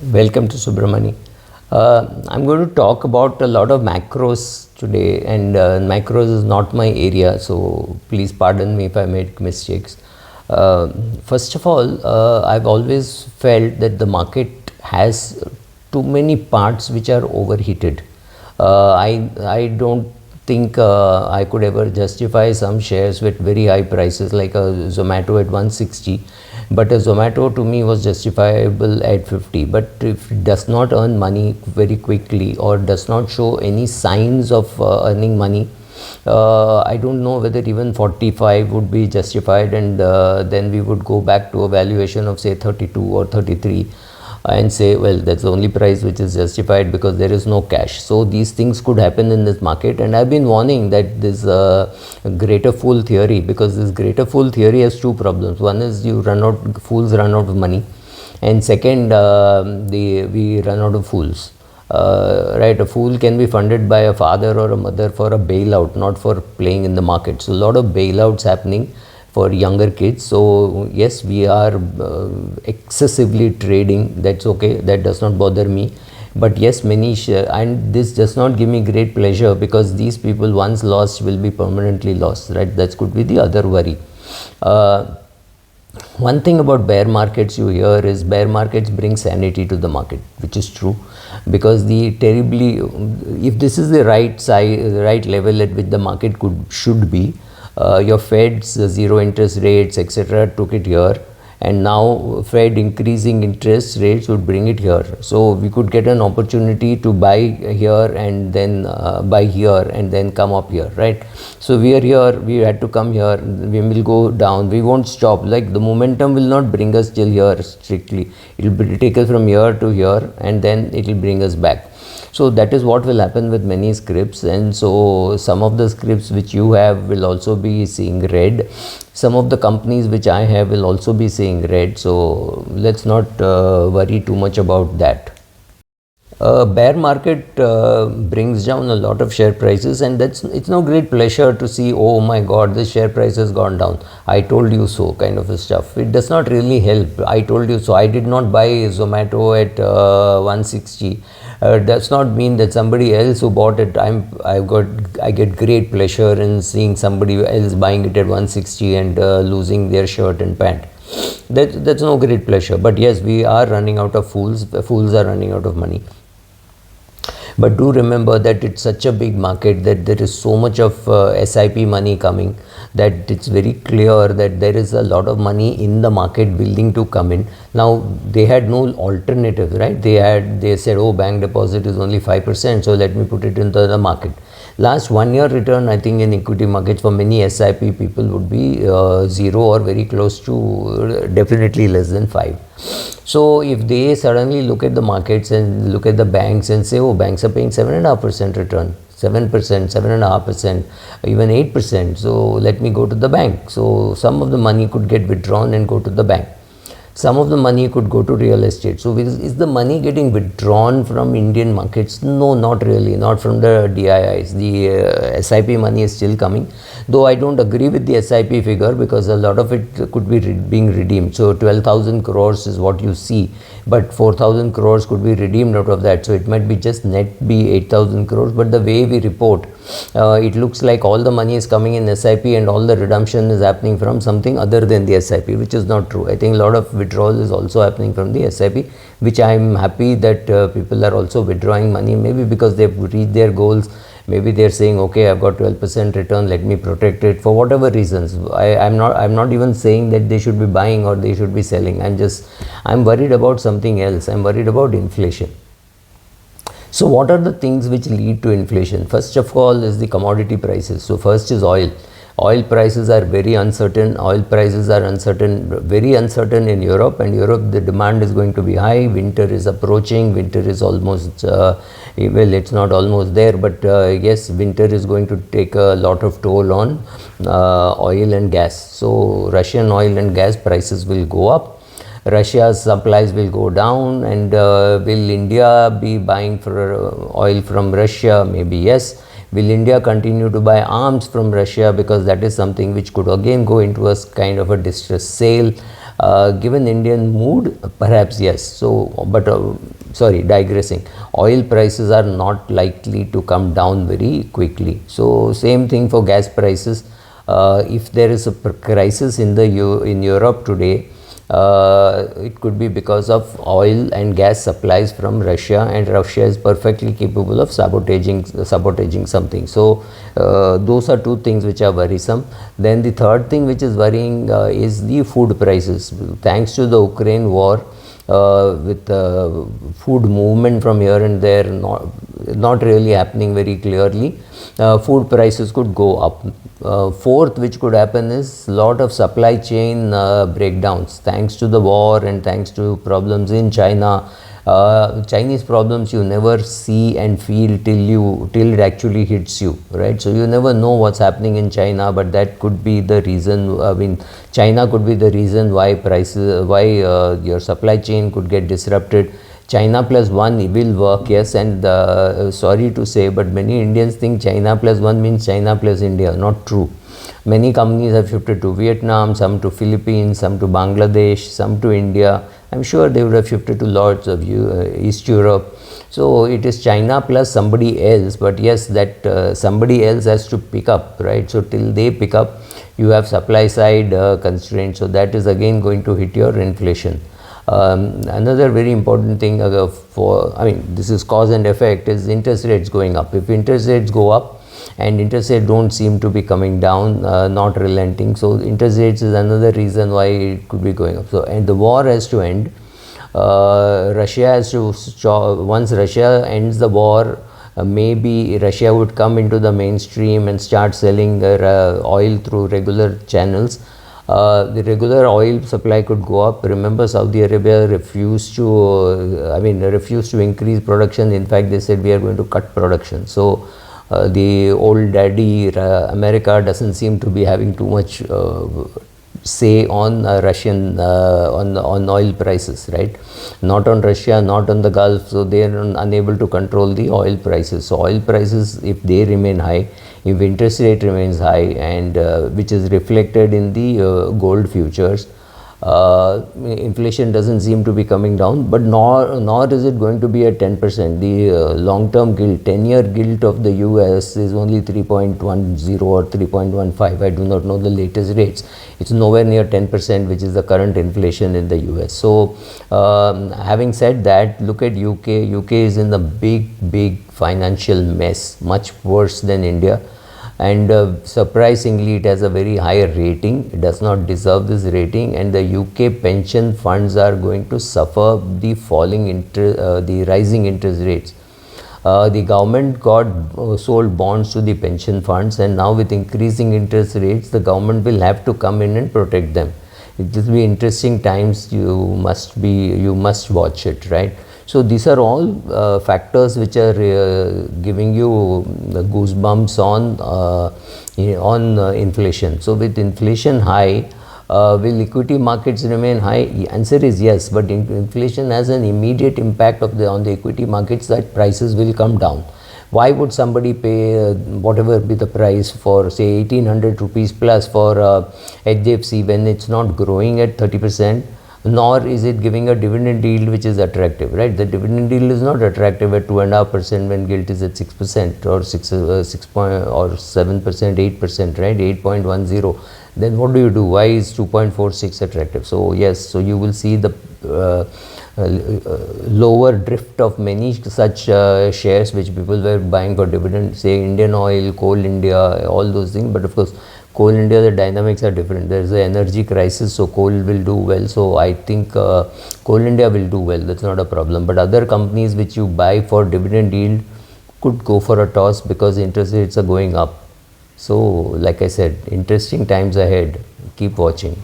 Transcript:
Welcome to Subramani. I'm going to talk about a lot of macros today, and macros is not my area, so please pardon me if I make mistakes. First of all, I've always felt that the market has too many parts which are overheated. I don't think I could ever justify some shares with very high prices like a Zomato at 160, but a Zomato to me was justifiable at 50. But if it does not earn money very quickly or does not show any signs of earning money, I don't know whether even 45 would be justified, and then we would go back to a valuation of say 32 or 33 and say, well, that's the only price which is justified because there is no cash. So these things could happen in this market, and I've been warning that this greater fool theory, because this greater fool theory has two problems. One is fools run out of money, and second, we run out of fools. Right, a fool can be funded by a father or a mother for a bailout, not for playing in the market. So a lot of bailouts happening for younger kids. So yes, we are excessively trading. That's okay, that does not bother me. But yes, and this does not give me great pleasure, because these people once lost will be permanently lost, right? That could be the other worry. One thing about bear markets you hear is bear markets bring sanity to the market, which is true, because if this is the right size, the right level at which the market should be, your Fed's zero interest rates, etc., took it here, and now Fed increasing interest rates would bring it here. So we could get an opportunity to buy here and then buy here and then come up here, right? So we are here, we had to come here, we will go down, we won't stop. Like, the momentum will not bring us till here strictly, it will take us from here to here, and then it will bring us back. So that is what will happen with many scripts, and so some of the scripts which you have will also be seeing red. Some of the companies which I have will also be seeing red. So let's not worry too much about that. Bear market brings down a lot of share prices, and it's no great pleasure to see, oh my god, this share price has gone down, I told you so kind of stuff. It does not really help. I told you so. I did not buy Zomato at 160. Does not mean that somebody else who bought it, I get great pleasure in seeing somebody else buying it at 160 and losing their shirt and pant. That's no great pleasure. But yes, we are running out of fools. Fools are running out of money. But do remember that it's such a big market, that there is so much of SIP money coming, that it's very clear that there is a lot of money in the market willing to come in. Now, they had no alternative, right? They said, oh, bank deposit is only 5%, so let me put it into the market. Last 1 year return, I think, in equity markets for many SIP people would be 0 or very close to definitely less than 5. So if they suddenly look at the markets and look at the banks and say, oh, banks are paying 7.5% return, 7%, 7.5%, even 8%, so let me go to the bank. So some of the money could get withdrawn and go to the bank. Some of the money could go to real estate. So is the money getting withdrawn from Indian markets? No, not really, not from the DIIs. The SIP money is still coming, though I don't agree with the SIP figure, because a lot of it could be being redeemed. So 12,000 crores is what you see, but 4,000 crores could be redeemed out of that. So it might be just net be 8,000 crores, but the way we report, it looks like all the money is coming in SIP and all the redemption is happening from something other than the SIP, which is not true. I think a lot of withdrawal is also happening from the SIP, which I am happy that people are also withdrawing money, maybe because they've reached their goals. Maybe they're saying, okay, I've got 12% return, let me protect it for whatever reasons. I'm not even saying that they should be buying or they should be selling. I'm worried about something else. I'm worried about inflation. So what are the things which lead to inflation? First of all is the commodity prices. So first is oil. Oil prices are very uncertain. Oil prices are very uncertain in Europe, and Europe, the demand is going to be high. Winter is approaching. Winter is almost, well, it's not almost there, but yes, winter is going to take a lot of toll on oil and gas. So Russian oil and gas prices will go up. Russia's supplies will go down, and will India be buying for oil from Russia? Maybe yes. Will India continue to buy arms from Russia, because that is something which could again go into a kind of a distress sale? Given Indian mood, perhaps yes. So, but sorry, digressing. Oil prices are not likely to come down very quickly. So, same thing for gas prices. If there is a crisis in in Europe today, it could be because of oil and gas supplies from Russia, and Russia is perfectly capable of sabotaging something. So those are two things which are worrisome. Then the third thing which is worrying is the food prices. Thanks to the Ukraine war, with food movement from here and there not really happening very clearly, food prices could go up. Fourth, which could happen is lot of supply chain breakdowns thanks to the war and thanks to problems in China. Chinese problems you never see and feel till it actually hits you, right? So you never know what's happening in China, but that could be the reason. I mean, China could be the reason why your supply chain could get disrupted. China plus one will work, yes, and sorry to say, but many Indians think China plus one means China plus India. Not true. Many companies have shifted to Vietnam, some to Philippines, some to Bangladesh, some to India. I'm sure they would have shifted to lots of East Europe. So it is China plus somebody else, but yes, that somebody else has to pick up, right? So till they pick up, you have supply side constraints. So that is again going to hit your inflation. Another very important thing this is cause and effect, is interest rates going up. If interest rates go up, and interest rates don't seem to be coming down, not relenting, so interest rates is another reason why it could be going up. So, and the war has to end. Russia has to once Russia ends the war, maybe Russia would come into the mainstream and start selling oil through regular channels. The regular oil supply could go up. Remember, Saudi Arabia refused to increase production. In fact, they said we are going to cut production. So the old daddy America doesn't seem to be having too much say on Russian on oil prices, right? Not on Russia, not on the Gulf. So they are unable to control the oil prices. So oil prices, if they remain high, if interest rate remains high, and which is reflected in the gold futures, inflation doesn't seem to be coming down, but nor is it going to be at 10%. The long-term gilt, 10-year gilt of the US is only 3.10 or 3.15. I do not know the latest rates. It's nowhere near 10%, which is the current inflation in the US. So having said that, look at UK. UK is in a big financial mess, much worse than India. And surprisingly, it has a very high rating. It does not deserve this rating, and the UK pension funds are going to suffer the the rising interest rates. The government sold bonds to the pension funds, and now with increasing interest rates, the government will have to come in and protect them. It will be interesting times. You must watch it, right? So these are all factors which are giving you goosebumps on inflation. So with inflation high, will equity markets remain high? The answer is yes, but inflation has an immediate impact on the equity markets, that prices will come down. Why would somebody pay whatever be the price for, say, 1800 rupees plus for HDFC when it's not growing at 30%? Nor is it giving a dividend yield which is attractive, right? The dividend yield is not attractive at 2.5% when gilt is at 6% or 7%, 8%, right? 8.10. Then what do? Why is 2.46 attractive? So yes, so you will see the lower drift of many such shares which people were buying for dividend, say Indian Oil, Coal India, all those things. But of course, Coal India, the dynamics are different. There is an energy crisis, so coal will do well. So I think Coal India will do well. That's not a problem. But other companies which you buy for dividend yield could go for a toss because interest rates are going up. So like I said, interesting times ahead. Keep watching.